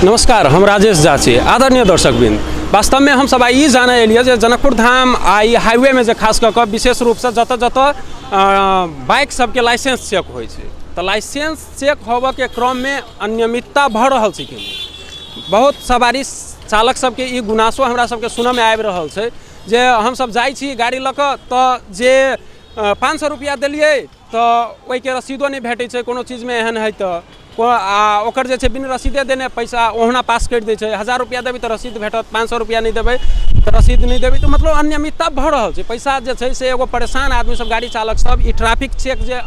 नमस्कार, हम राजेश जाची। आदरणीय दर्शकबिन, वास्तव में हम सब आई जाने एलिए जे जनकपुर धाम आई हाईवे में जे खास कर विशेष रूप से जत जत बाइक सबके लाइसेंस चेक होइ छै, तो लाइसेंस चेक होबे के क्रम में अनियमितता भऽ रहल छै। बहुत सवारी चालक सबके ई गुनासो हमरा सबके सुनऽ में आबि रहल छै जे हम सब जाइ छी गाड़ी लऽ कऽ तऽ जे 500 रुपया देलियै तऽ ओहिके रसीदो नहीं भेटै छै। कोनो चीज में एहन है तऽ ओकर जे छै बिन रसीदे देने पैसा ओहना पास कर दै छै। 1000 रुपया देबै तऽ रसीद भेटत, 500 रुपया नहीं देबै तऽ रसीद नहीं देबै। तो मतलब अनियमितता भऽ रहल छै। पैसा जे छै से एगो परेशान आदमी सब, गाड़ी चालक सब, ई ट्रैफिक चेक जे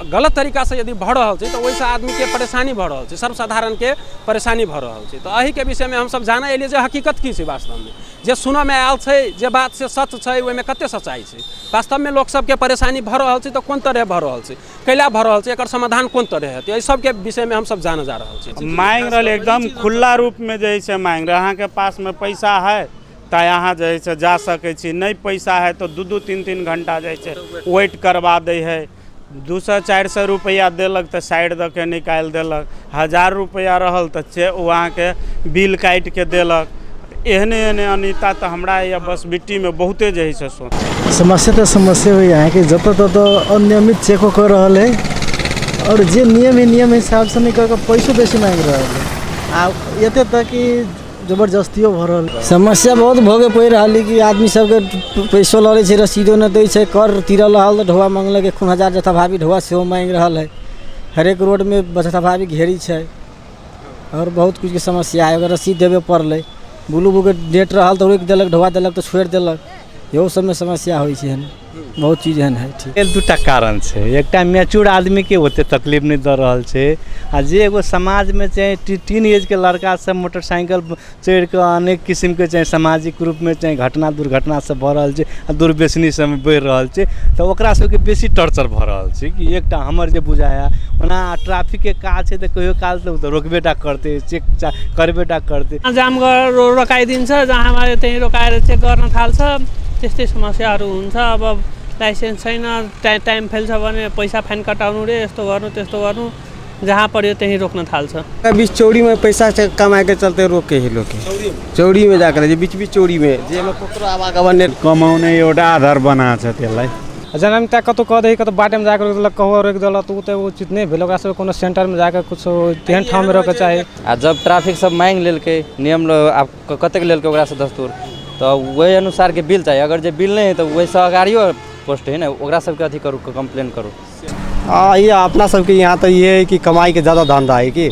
गलत तरीका से यदि भऽ रहल छै तो ओहिसँ आदमी के परेशानी भऽ रहल छै, सर्वसाधारण के परेशानी भऽ रहल छै। तो एही के विषय में हम सब जाने एलिए जे हकीकत की छै, वास्तव में जे सुनऽ में आयल छै, जे बात से सच छै, ओहिमे कते सच्चाई छै। वास्तव में लोग सबके परेशानी भऽ रहल छै तो कोन तरह भऽ रहल छै, कैला भऽ रहल छै, एकर समाधान कोन तरह हेतै, एहि सब के विषय में हम सब जाने जा रहल छी। मांग रहल एकदम खुला रूप में जे छै मांग रहे, अहाँ के पास में पैसा है तो यहाँ जे छै जा सकै छी, नहीं पैसा है तो 2-3 घंटा जे छै वेट करवा दै है। 200-400 रुपया देलक तो साइड दऽ के निकाल देलक, 1000 रुपया रहल तो वहाँ के बिल काट के देलक। एहने एहने अनिता तो हमरा या बस बिट्टी में बहुते जे है सोच समस्या तो समस्या हो यहाँ के जत तत अनियमित चेको कर रहा है और जे नियम हिसाब से नहीं करके पैसों बेसी मांग रहा है। आ एते तक कि जबरदस्तियों भ रहा। समस्या बहुत भोगे पड़ रहा है कि आदमी सबके पैसो लड़े छै, रसीदो न दै छै, कर तिरल रहल ढोआ मांगलक, खून 1000 जथा भाभी ढोआ सेहो मांग रहा है। हरेक रोड में जथा भाभी घेरी छै और बहुत कुछ के समस्या है। अगर रसीद देवे पड़ल, ब्लू बुक डेट रहा तो रोक दिलक, ढोआ दिलक तो छोड़ दिलक, इहो सब में समस्या होइ छै। बहुत चीज एहन है। ठीक, 2टा कारण छै। एकटा मैच्योर आदमी के ओते तकलीफ नहीं दे रहल छै, आ जे एगो समाज में चाहे टीन एज के लड़का सब मोटरसाइकिल चढ़ के अनेक किस्म के चाहे सामाजिक रूप में चाहे घटना दुर्घटना सब भऽ रहल छै, आ दुर्व्यसनी सब बढ़ि रहल छै, तो ओकरा सबके बेसी टॉर्चर भऽ रहल छै। कि एकटा हमर जे बुझाया ओना ट्रैफिक के काज छै तऽ कहियो काल तऽ रोकबेटा करते, चेक करबेटा करते। जाम रोकाइदिन्छ, जहाँ हमारे त्यही रोकाएर चेक गर्न थाल्छ, त्यस्तै समस्याहरू हुन्छ। अब लाइसेन्स छैन, टाइम फेल्छ भने पैसा फाइन कटाउनु रे, यस्तो गर्नु त्यस्तो गर्नु, जहाँ पऱ्यो त्यही रोक्न थाल्छ। बीच चौड़ी में पैसा कमाए के चलते रोके ही लोग चौड़ी में जाकर बीच चौड़ी में जेमा ककरो आवागमन कमाउने एउटा आधार बना छ त्यसलाई। जना त्यहाँ कतौ कदै कतौ बाटोमा जाकर रोक देलक, कहूँ रोक देलक तो वो उचित नहीं भेल। ओकरा सब कोनो सेंटर में जाकर कुछ तेहन ठाम में रोके चाही। आ जब ट्रैफिक सब मांग लेलकै, नियम कतेक लेलकै ओकरा से दस्तूर, तो वही अनुसार के बिल चाहिए। अगर जे बिल नहीं है तो वही सहकारियों पोस्ट है ना, ओकरा सबके अथी करू, कंप्लेन करू। ये अपना सबके यहाँ तो ये है कि कमाई के ज़्यादा धंधा है, कि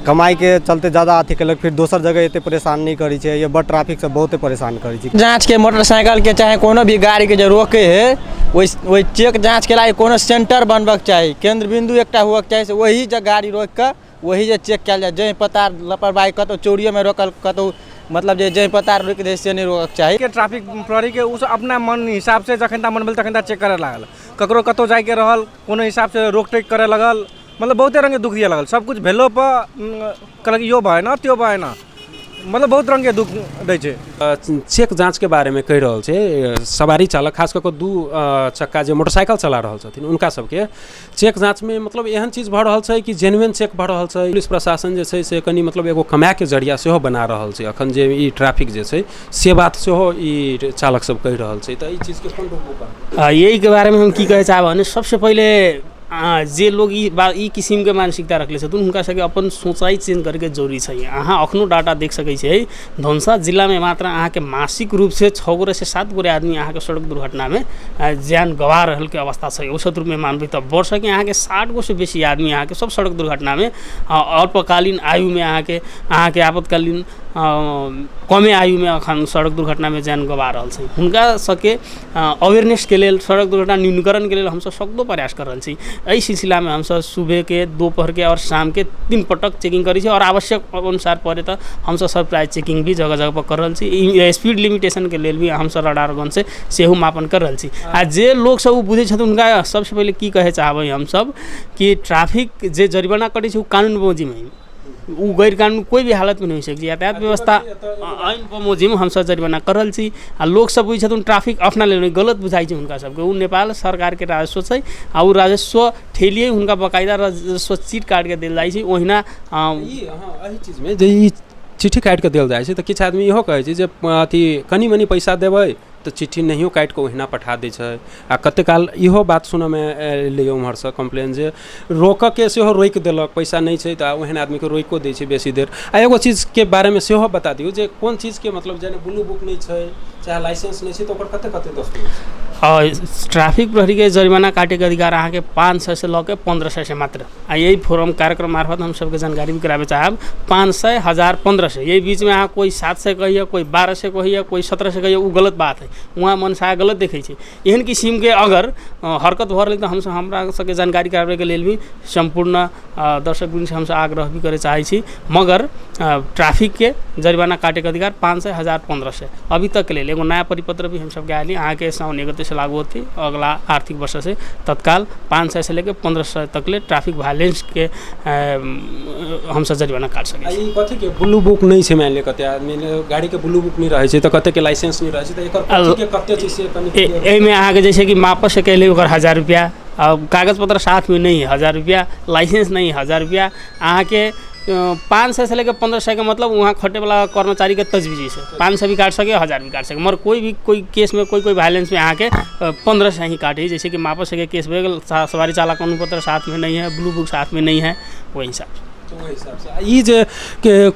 कमाई के चलते ज़्यादा अथी कलक, फिर दोसर जगह एते परेशान नहीं करी छै। ये बड़ ट्रैफिक से बहुते परेशान करी छै। जांच के मोटरसाइकिल के चाहे कोनो भी गाड़ी के जो रोके है, वही चेक जांच के लिए कोनो सेंटर बनबक चाहिए, केंद्र बिंदु एकटा हुआ चाहिए। वही जगह गाड़ी रोक कर वही जे चेक कल जाए। जहीं पता लापरवाही कतौ चोरियों में रोकल, कतौ मतलब जे जहीं पता रोक दे से नहीं रोकक चाही। के ट्रैफिक प्रहरी के उस अपना मन हिसाब से जखन मन भेल तखन चेक करे लागल, ककरो कतौ जाय के रहल कोनो हिसाब से रोक टोक करे लगल, मतलब बहुते रंग के दुख दिए लगल। सब कुछ भेलो पर कहलक इहो भएन त्यो भएन, मतलब बहुत रंग के दुख दै छै। चेक जांच के बारे में कहि रहल छै सवारी चालक, खास कऽ 2 चक्का जे मोटरसाइकिल चला रहल छथिन उनका सबके चेक जांच में मतलब एहन चीज भऽ रहल छै कि जेन्युइन चेक भऽ रहल छै। पुलिस प्रशासन जे छै से कनी मतलब एगो कमाए के जरिया सेहो बना रहल छै अखन जे ई ट्रैफिक जे छै से बात सेहो ई चालक सब कहि रहल छै। तऽ ई चीज के कोन रोकबा, यही के बारे में हम की कहे चाहब भने सबसे पहिले जे लोग ई किसिम के मानसिकता रखले छथिन हुनका सबके अपन सोचाई चेंज करके जरूरी छै। अहाँ अखनो डाटा देख सकै छै, धनुषा जिला में मात्र अहाँ के मासिक रूप से 6 गोरे से 7 गोरे आदमी अहाँ के सड़क दुर्घटना में जान गंवा रहल के अवस्था छै। औसत रूप में मानबै तऽ वर्ष के अहाँ के 60 गो से बेसी आदमी अहाँ के सब सड़क दुर्घटना में अल्पकालीन आयु में अहाँ के आपातकालीन कमे आयु में अखन सड़क दुर्घटना में जान गंवा रहल छै। हुनका सबके अवेयरनेस के लेल, सड़क दुर्घटना न्यूनीकरण के लेल हम सब सक्दो प्रयास कर रहल छी। एहि सिलसिला में हम सब सुबह के, दोपहर के और शाम के 3 पटक चेकिंग करी छै, और आवश्यक अनुसार पड़े तो हम सब सरप्राइज चेकिंग भी जगह जगह पर कर रहल छी। स्पीड लिमिटेशन के लेल भी हम सब रडार गन से सेहो मापन कर रहल छी। आ जे लोग सब बुझे छथिन उनका सबसे पहले की कहे चाहबै हम सब कि ट्रैफिक जे जरिमाना करै छै कानून बौजी में उ गैर कानूनी कोई भी हालत में नहीं हो सकती। यातायात व्यवस्था ऐन बमोजिम हम सब जरिमाना कर रहल छी आ लोग सब बुझै छथुन ट्रैफिक अपना लेल गलत बुझाइ छै हुनका सबके। उ नेपाल सरकार के राजस्व छै आ उ राजस्व ठेलिए हुनका बकायदा राजस्व चीट काट के देल जाइ छै। ओहिना एही चीज में जे ई चिट्ठी काटि के देल जाइ छै तऽ किछु आदमी इहो कहै छै जे अथी कनी मनी पैसा देबै तऽ चिट्ठी नहियो काटि कऽ ओहिना पठा दै छै। आ कते काल इहो बात सुनऽमे एलैए उम्हरसँ कम्प्लेन जे रोकऽके सेहो रोकि देलक, पैसा नहि छै तऽ ओहन आदमीके रोकिओ दै छै बेसी देर। आ एगो चीजके बारेमे सेहो बता दियौ जे कोन चीजके मतलब जेना ब्लू बुक नहि छै चाहे लाइसेंस नहीं तो कते कते दस्तावेज ट्रैफिक प्रहरी के जरिमाना काटे के अधिकार अहाँ के 500 से लऽ के 1500 से मात्र। आ यही फोरम कार्यक्रम मार्फत हम सबके जानकारी भी कराबे चाहब। 500, 1000, 1500 यही बीच में अहाँ कोई 700 कहिए, कोई 1200 कहिए, कोई 1700 कहिए, वो गलत बात है। वहाँ मनसा गलत देखे छै। एहन किस्म के अगर हरकत भऽ रहल तऽ हम हमरा सबके जानकारी कराबे के लेल भी संपूर्ण दर्शक वृंद से हम आग्रह भी करे चाहे छी। मगर ट्रैफिक के जरिमाना काटे के अधिकार 500, 1000, 1500 अभी तक के लिए एगो नया परिपत्र भी हम सबके आयल अहाँ के साउन 31 से लागू होती। अगला आर्थिक वर्ष से तत्काल 500 से लेकर 1500 तक ले ट्रैफिक वायलेंस के हम सब जरिमाना काट सके। ई कथि के ब्लू बुक नहीं छै, मान ले कते आदमी गाड़ी के ब्लू बुक नहीं रहे छै तऽ कते के लाइसेंस नहीं रहे छै तऽ एकर कथि के कते चीज से कनी ए में अहाँ के जैसे कि मापस से कहले ओकर 1000 रुपया, कागज पत्र साथ में नहीं है 1000 रुपया, लाइसेंस नहीं 1000 रुपया। अहाँ के 500 से लेकर 1500 का मतलब वहाँ खटे वाला कर्मचारी के तजवीज़ से 500 भी काट सके, 1000 भी काट सके। मगर कोई केस में कोई वायलेंस में अहाँ के 1500 ही काटे। जैसे कि मापस के केस में सवारी चालक अनुपत्र साथ में नहीं है, ब्लू बुक साथ में नहीं है, वही हिसाब से। ओहि हिसाब से ई जे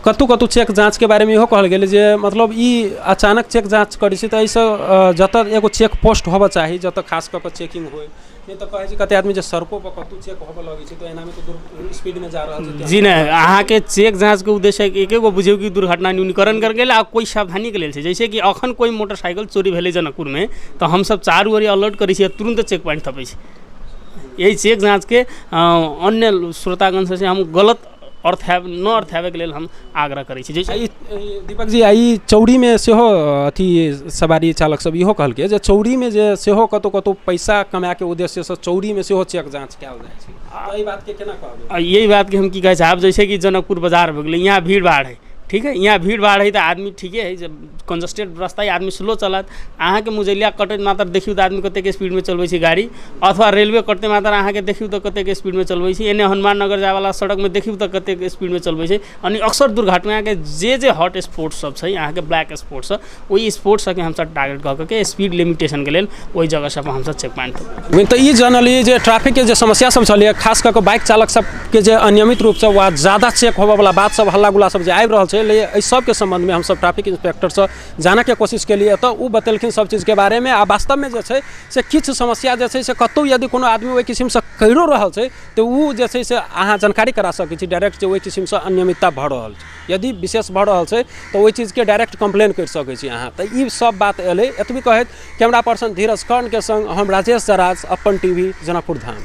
कतौ कतौ चेक जाँच के बारे में इहो कहल गेल जे मतलब ई अचानक चेक जाँच करै छै तऽ एहिसँ जतऽ एगो चेक पोस्ट होबऽ चाही जतऽ खास कऽ चेकिंग होय। नहीं तो कहे कते आदमी जो सड़कों पर कतौ चेक होबऽ लगे छै तो एना में तो स्पीड में जा रहल छै। जी नहीं, अहाँ के चेक जांच के उद्देश्य एकेगो बुझियो कि दुर्घटना न्यूनीकरण कर गेल आ कोई सावधानी के लेल छै। जैसे कि अखन कोई मोटरसाइकिल चोरी भेलै जनकपुर में तो हम सब चारू ओर अलर्ट करै छियै, तुरंत चेक पॉइंट थपै छै। यही चेक जांच के अन्य श्रोतागण से हम गलत अर्थ है के लेल हम आग्रह करै छी। जैसे दीपक जी आई चौड़ी में सेहो अथी सवारी चालक सब इहो कहलकै जे चौड़ी में जे सेहो कतौ पैसा कमाए के उद्देश्य से चौड़ी में सेहो चेक जांच कयल जाइ छै। तऽ ई बात के केना कहबै? यही बात के हम की कहै चाहब, जैसे कि जनकपुर बाजार भऽ गेलै, यहाँ भीड़ भाड़ है, ठीक है, यहाँ भीड़ भाड़ है तो आदमी ठीके है, जब कंजस्टेड रास्ता आदमी स्लो चलत। अहाँ के मुजैलिया कटैत मात्र देखियो तो आदमी कते के स्पीड में चलबै छै गाड़ी, अथवा रेलवे कटते मात्र अहाँ के देखियो तो कते के स्पीड में चलबै छै। एने हनुमान नगर जाय वाला सड़क में देखियो तो कते के स्पीड में चलबै छै। अनि अक्सर दुर्घटना के जे हॉट स्पॉट सब छै अहाँ के ब्लैक स्पॉट सब, ओही स्पॉट सब के हम सब टारगेट कऽ के स्पीड लिमिटेशन के लेल ओही जगह सब हम सब चेक पॉइंट। तऽ ई जानलिए जे ट्रैफिक के जे समस्या सब छलै खास कऽ बाइक चालक सब के जे अनियमित रूप से वा ज्यादा चेक होबऽ वाला बात सब हल्ला गुल्ला सब जे आबि रहल छै, एहि सब के संबंध में हम सब ट्रैफिक इंस्पेक्टर से जाने के कोशिश केलिए तऽ उ बतेलखिन सब चीज के बारे में। आ वास्तव में जे छै से किछु समस्या जे छै से कतौ यदि कोनो आदमी ओहि किस्म से करियो रहल छै तऽ उ जे छै से अहाँ जानकारी करा सकै छी डायरेक्ट जे ओहि किस्म से अनियमितता भऽ रहल छै। यदि विशेष भऽ रहल छै तऽ ओहि चीज के डायरेक्ट कंप्लेन कर सकै छी अहाँ। तऽ ई सब बात एलै। एतबी कहैत कैमरा पर्सन धीरज खन के संग हम राजेश जराज, अपन टीवी, जनकपुर धाम।